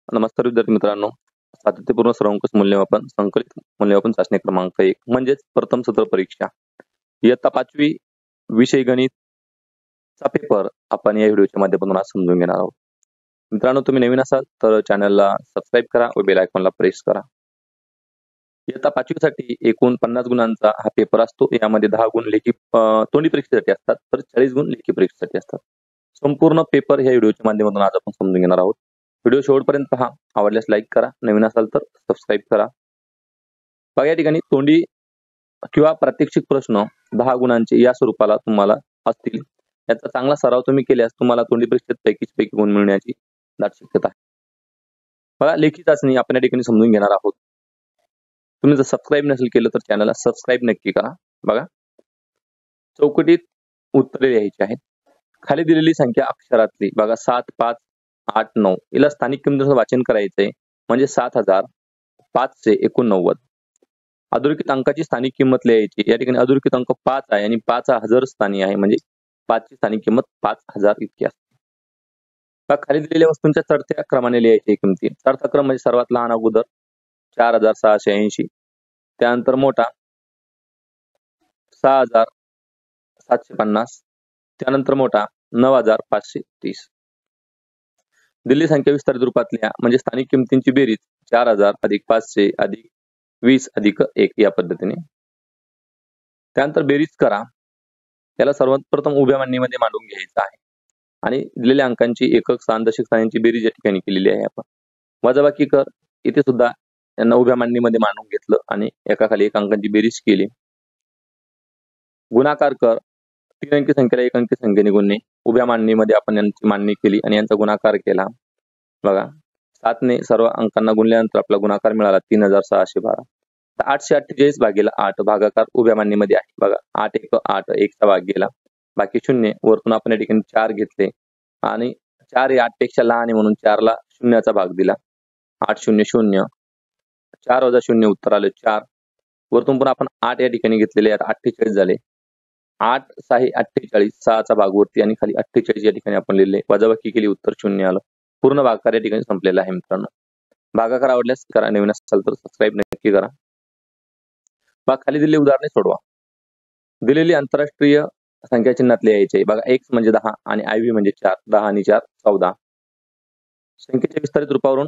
नमस्कार विद्यार्थी मित्रांनो. सातत्यपूर्ण सर्वंकष मूल्यमापन संकलित मूल्यमापन चाचणी क्रमांक 1 म्हणजेच प्रथम सत्र परीक्षा इयत्ता 5वी विषय गणित चा पेपर आपण या व्हिडिओच्या माध्यमातून आज समजून घेणार आहोत. मित्रांनो, तुम्ही नवीन असाल तर चॅनलला सबस्क्राईब करा व बेल आयकॉनला प्रेस करा. इयत्ता 5वी साठी एकूण 50 गुणांचा हा पेपर असतो. यामध्ये 10 गुण लेखी तोंडी परीक्षेसाठी असतात तर 40 गुण लेखी परीक्षेसाठी असतात. संपूर्ण पेपर या व्हिडिओच्या माध्यमातून आज आपण समजून घेणार आहोत. व्हिडिओ शेवटपर्यंत पहा. आवडल्यास लाईक करा, नवीन असाल तर सबस्क्राईब करा. बघा, या ठिकाणी तोंडी किंवा प्रात्यक्षिक प्रश्न 10 गुणांचे या स्वरूपाला तुम्हाला असतील. याचा चांगला सराव तुम्ही केल्यास तुम्हाला तोंडी परीक्षेत पैकी गुण मिळण्याची दाट शक्यता आहे. बघा, लेखी चाचणी आपण या ठिकाणी समजून घेणार आहोत. तुम्ही जर सबस्क्राईब नसेल केलं तर चॅनलला सबस्क्राईब नक्की करा. बघा, चौकटीत उत्तरे लिहायची आहेत. खाली दिलेली संख्या अक्षरातली बघा 7, 5, 8, 9 याला स्थानिक किमतीचं वाचन करायचंय म्हणजे 7589. अधोरेखित अंकाची स्थानिक किंमत लिहायची. या ठिकाणी अधोरेखित अंक 5 आहे आणि 5 हा हजर स्थानी आहे म्हणजे 5 ची स्थानिक किंमत 5000 इतकी असते. खाली दिलेल्या वस्तूंच्या चढत्या क्रमाने लिहायची किमती. चढता क्रम म्हणजे सर्वात लहान अगोदर 4680, त्यानंतर मोठा 6750, त्यानंतर मोठा 9530. दिल्ली संख्या विस्तारित रूपात लिहा म्हणजे स्थानिक किमतींची बेरीज 4000 अधिक 500 अधिक 20 अधिक 1 या पद्धतीने. त्यानंतर बेरीज करा. याला सर्वात प्रथम उभ्या मांडणीमध्ये मांडून घ्यायचं आहे आणि दिलेल्या अंकांची एकक स्थान दशक स्थानांची बेरीज या ठिकाणी केलेली आहे आपण. वजाबाकी कर इथे सुद्धा यांना उभ्या मांडणीमध्ये मांडून घेतलं आणि एकाखाली एक अंकांची बेरीज केली. गुणाकार कर 3 अंकी संख्येला 1 अंकी संख्येने गुणणे. उभ्या मांडणीमध्ये आपण यांची मांडणी केली आणि यांचा गुणाकार केला. बघा, 7 ने सर्व अंकांना गुणल्यानंतर आपला गुणाकार मिळाला 3612. 848 भागीला 8 भागाकार उभ्या मांडणीमध्ये आहे. बघा, 8 1 8 1 चा भाग गेला, बाकी 0. वरतून आपण या ठिकाणी 4 घेतले आणि 4 हे 8 पेक्षा लहान आहे म्हणून 4 ला 0 चा भाग दिला. 8 0 0, 4 वजा 0 उत्तर आले 4. वरतून पण आपण 8 या ठिकाणी घेतलेले आहेत, 48 झाले. 8 6 48, 6 चा भाग वरती आणि खाली 48 या ठिकाणी आपण लिहिले. वजाबाकी केली, उत्तर 0 आलं. पूर्ण भागाकार या ठिकाणी संपलेला आहे मित्रांनो. भागाकार आवडल्यास करा, नवीन असाल तर सबस्क्राईब नक्की करा. खाली दिलेली उदाहरणे सोडवा. दिलेली आंतरराष्ट्रीय संख्या चिन्हात लिहायचे. बघा, x म्हणजे 10 आणि IV म्हणजे 4. 10 आणि 4 14. संख्येच्या विस्तारित रूपावरून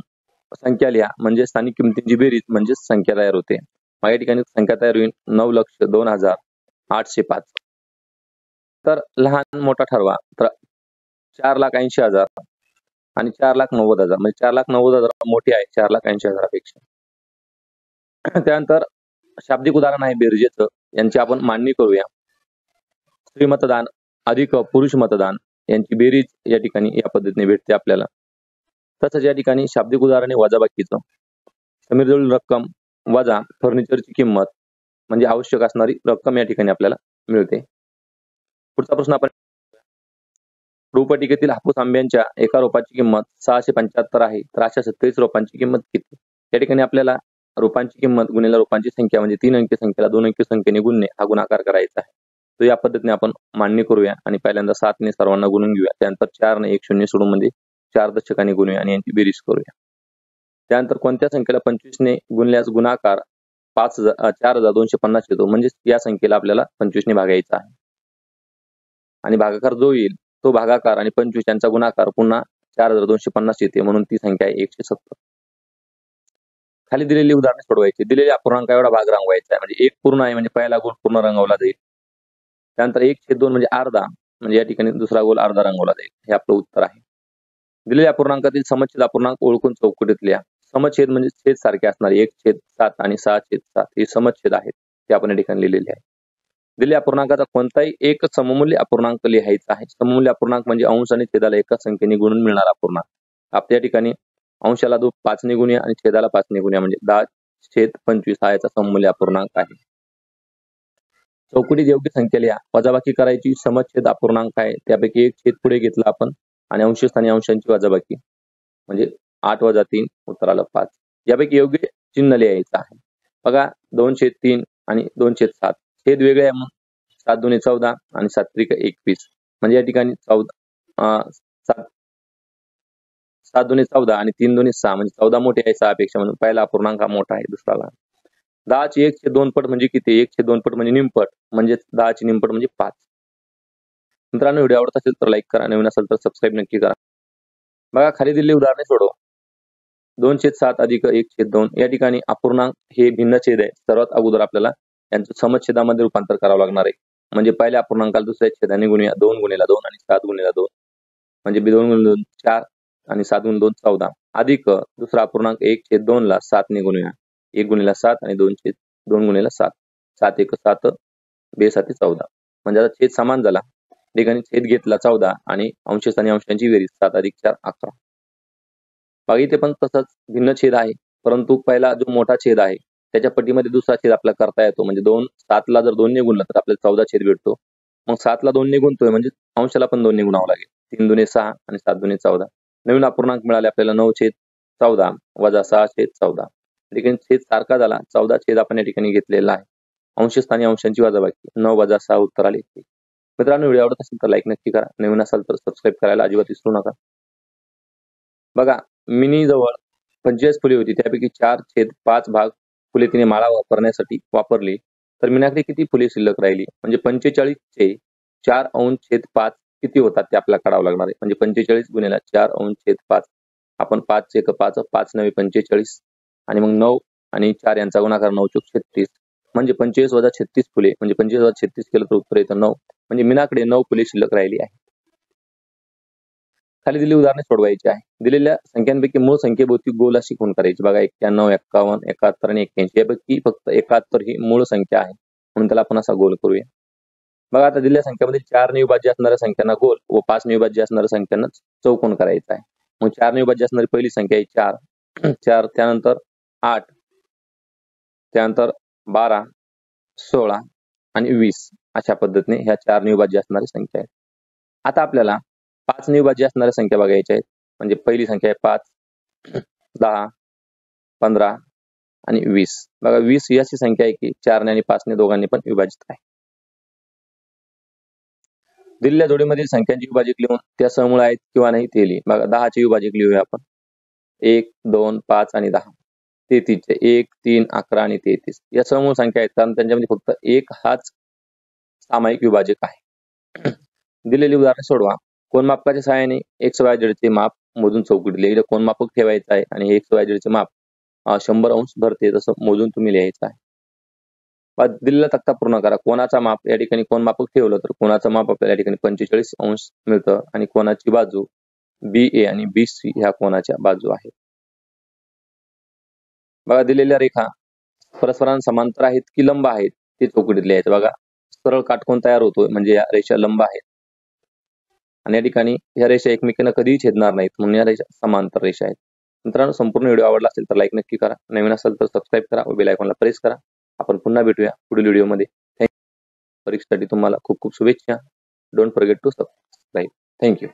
संख्या लिहा म्हणजे स्थानिक किमतींची बेरीज म्हणजे संख्या तयार होते. या ठिकाणी संख्या तयार होईल 9,02,805. तर लहान मोठा ठरवा. तर 4,80,000 आणि 4,90,000 म्हणजे 4,90,000 मोठी आहे 4,80,000 पेक्षा. त्यानंतर शाब्दिक उदाहरण आहे बेरजेचं, यांची आपण मांडणी करूया. स्त्री मतदान अधिक पुरुष मतदान यांची बेरीज या ठिकाणी या पद्धतीने भेटते आपल्याला. तसंच या ठिकाणी शाब्दिक उदाहरण आहे वजाबाकीचं. समीरजवळील रक्कम वजा फर्निचरची किंमत म्हणजे आवश्यक असणारी रक्कम या ठिकाणी आपल्याला मिळते. पुढचा प्रश्न आपण रोपवाटिकेतील हापूस आंब्यांच्या एका रोपाची किंमत 675 आहे तर अशा 27 रोपांची किंमत किती? या ठिकाणी आपल्याला रोपांची किंमत गुणिले रोपांची संख्या म्हणजे 3 अंकी संख्येला 2 अंकी संख्येने गुणणे हा गुणाकार करायचा आहे. तर या पद्धतीने आपण मांडणी करूया आणि पहिल्यांदा 7 ने सर्वांना गुणून घेऊया. त्यानंतर 4 ने 1 0 सोडून म्हणजे 4 दशकाने गुणूया आणि यांची बेरीज करूया. त्यानंतर कोणत्या संख्येला 25 ने गुणल्यास गुणाकार 4250 येतो म्हणजे या संख्येला आपल्याला 25 ने भागायचा आहे आणि भागाकार जो येईल तो भागाकार आणि 25 यांचा गुणाकार पुन्हा 4250 येते म्हणून ती संख्या आहे 170. खाली दिलेली उदाहरणे सोडवायची. दिलेल्या अपूर्णांक एवढा भाग रंगवायचा आहे म्हणजे 1 पूर्ण आहे म्हणजे पहिला गोल पूर्ण रंगवला जाईल. त्यानंतर 1/2 म्हणजे अर्धा म्हणजे या ठिकाणी दुसरा गोल अर्धा रंगवला जाईल. हे आपलं उत्तर आहे. दिलेल्या अपूर्णांकातील समच्छेद अपूर्णांक ओळखून चौकटीत लिहा. समच्छेद म्हणजे छेद सारखे असणारे 1/7 आणि 6/7 हे समच्छेद आहेत ते आपण या ठिकाणी लिहिलेले आहे. दिलेल्या अपूर्णांकाचा कोणताही एक सममूल्य अपूर्णांक लिहायचा आहे. सममूल्य अपूर्णांक म्हणजे अंश आणि छेदाला एकाच संख्येने गुणून मिळणारा अपूर्णांक. आपल्या या ठिकाणी अंशाला 5 ने गुणूया आणि छेदाला 5 ने गुणूया म्हणजे 10/25 हा याचा सममूल्य अपूर्णांक आहे. चौकटीत योग्य संख्या लिहा. वजाबाकी करायची. समच्छेद अपूर्णांक आहे त्यापैकी एक छेद पुढे घेतला आपण आणि अंशस्थानी अंशांची वजाबाकी म्हणजे 8 वजा 3 उत्तर आलं 5. यापैकी योग्य चिन्ह लिहायचं आहे. बघा, 2/3 आणि 2/7 छेद वेगळे आहे मग 7 2 14 आणि 7 3 21 म्हणजे या ठिकाणी 7 7 दुणे 14 आणि 3 दुणे 6 म्हणजे 14 मोठे आहे 6 पेक्षा, म्हणून पहिला अपूर्णांक हा मोठा आहे, दुसरा लहान. 10ची 1/2 पट म्हणजे किती? 1/2 पट म्हणजे निमपट, म्हणजे 10ची निमपट म्हणजे 5. मित्रांनो, व्हिडिओ आवडत असेल तर लाईक करा, नवीन असेल तर सबस्क्राईब नक्की करा. बघा, खाली दिलेली उदाहरणे सोडवा. 2/7 अधिक 1/2 या ठिकाणी अपूर्णांक हे भिन्नछेद आहे. सर्वात अगोदर आपल्याला यांचं समछेदामध्ये रूपांतर करावं लागणार आहे. म्हणजे पहिल्या अपूर्णांकाला दुसऱ्या छेदाने गुणूया. 2 गुणिले 2 आणि 7 गुणिले 2 म्हणजे 2 गुणिले 2 4 आणि 7 गुणिले 2 14 अधिक दुसरा अपूर्णांक 1/2 ला 7 ने गुणूया. 1 गुणिले 7 आणि 2 गुणिले 7 7 1 7 2 7 14 म्हणजे आता छेद समान झाला. ठिकाणी छेद घेतला 14 आणि अंशस्थानी अंशांची बेरीज 7 अधिक 4 11. बघा, इथे पण तसंच भिन्न छेद आहे, परंतु पहिला जो मोठा छेद आहे त्याच्या पटीमध्ये दुसरा छेद आपल्याला करता येतो. म्हणजे 7 ला जर 2 ने गुणलं तर आपल्याला 14 छेद भेटतो. मग 7 ला 2 ने गुणतोय म्हणजे अंशाला पण 2 ने गुणावं लागेल. 3 दुणे 6 आणि 7 दुणे 14. नवीन अपूर्णांक मिळाले आपल्याला 9/14 वजा 6/14. ठिकाणी छेद सारखा झाला. 14 छेद आपण या ठिकाणी घेतलेला आहे. अंशस्थानी अंशांची वजाबाकी 9 वजा 6 उत्तर आले. मित्रांनो, व्हिडिओ आवडत असेल तर लाईक नक्की करा, नवीन असाल तर सबस्क्राईब करायला अजिबात विसरू नका. बघा, मिनी जवळ 45 फुले होती, त्यापैकी 4/5 भाग फुले तिने माळा वापरण्यासाठी वापरली, तर मीनाकडे किती फुले शिल्लक राहिली? म्हणजे 45चे 4/5 किती होतात ते आपल्याला काढावं लागणार आहे. म्हणजे 45 गुणिले 4/5 आपण 5 1 5 5 9 45 आणि मग 9 आणि 4 यांचा गुणाकार 9 चोक 36 म्हणजे 25 वजा 36 फुले, म्हणजे 25 वजा 36 केलं तर उत्तर येतं 9. म्हणजे मीनाकडे 9 फुले शिल्लक राहिली आहे. खाली दिलेली उदाहरणे सोडवायची आहे. दिलेल्या संख्यांपैकी मूळ संख्येभोवती गोल अशी खूण करायची. बघा, 91 51 71 आणि 81 यापैकी फक्त 71 ही मूळ संख्या आहे, म्हणून त्याला आपण असा गोल करूया. बघा, आता दिलेल्या संख्यामध्ये 4 ने विभाज्य असणाऱ्या संख्यांना गोल व 5 ने विभाज्य असणाऱ्या संख्यांना चौकोन करायचा आहे. मग 4 ने विभाज्य असणारी पहिली संख्या आहे 4 4 त्यानंतर 8 त्यानंतर 12 16 आणि 20 अशा पद्धतीने ह्या 4 ने विभाज्य असणाऱ्या संख्या आहेत. आता आपल्याला 5 ने विभाज्य असणाऱ्या संख्या बघायच्या आहेत. म्हणजे पहिली संख्या आहे 5 10 15 आणि 20. बघा, 20 ही अशी संख्या आहे की 4 ने आणि 5 ने दोघांनी पण विभाजित आहे. दिलेल्या जोडीमधील संख्यांची विभाजक लिहून त्या समूळ आहेत किंवा नाही ते लिहि. बघा, 10चे विभाजक लिहूया आपण. 1 2 5 आणि 10. 33चे 1 3 11 आणि 33 या समूळ संख्या आहेत, कारण त्यांच्यामध्ये फक्त एक हाच सामायिक विभाजक आहे. दिलेली उदाहरणे सोडवा. कोनमापकाच्या सहाय्याने XYZ चे माप मोजून चौकटीत लिहा. इथे कोनमापक ठेवायचं आहे आणि XYZ चे माप 100 अंश भरते तसं मोजून तुम्ही लिहायचं आहे. दिलेला तक्ता पूर्ण करा. कोणाचा माप या ठिकाणी कोनमापक ठेवलं तर कोणाचं माप आपल्याला या ठिकाणी 45 अंश मिळतं आणि कोणाची बाजू BA आणि BC ह्या कोणाच्या बाजू आहेत. बघा, दिलेल्या रेखा परस्परांना समांतर आहेत की लंब आहेत ते चौकटीत लिहायचं. बघा, सरळ काटकोन तयार होतोय म्हणजे या रेषा लंब आहेत आणि या ठिकाणी ह्या रेषा एकमेकांना कधीही छेदणार नाहीत, म्हणून या रेषा समांतर रेषा आहेत. मित्रांनो, संपूर्ण व्हिडिओ आवडला असेल तर लाईक नक्की करा, नवीन असेल तर सबस्क्राईब करा व बेल आयकॉनला प्रेस करा. आपण पुन्हा भेटूया पुढील व्हिडिओमध्ये. परीक्षेसाठी तुम्हाला खूप खूप शुभेच्छा. Don't forget to subscribe. Thank you.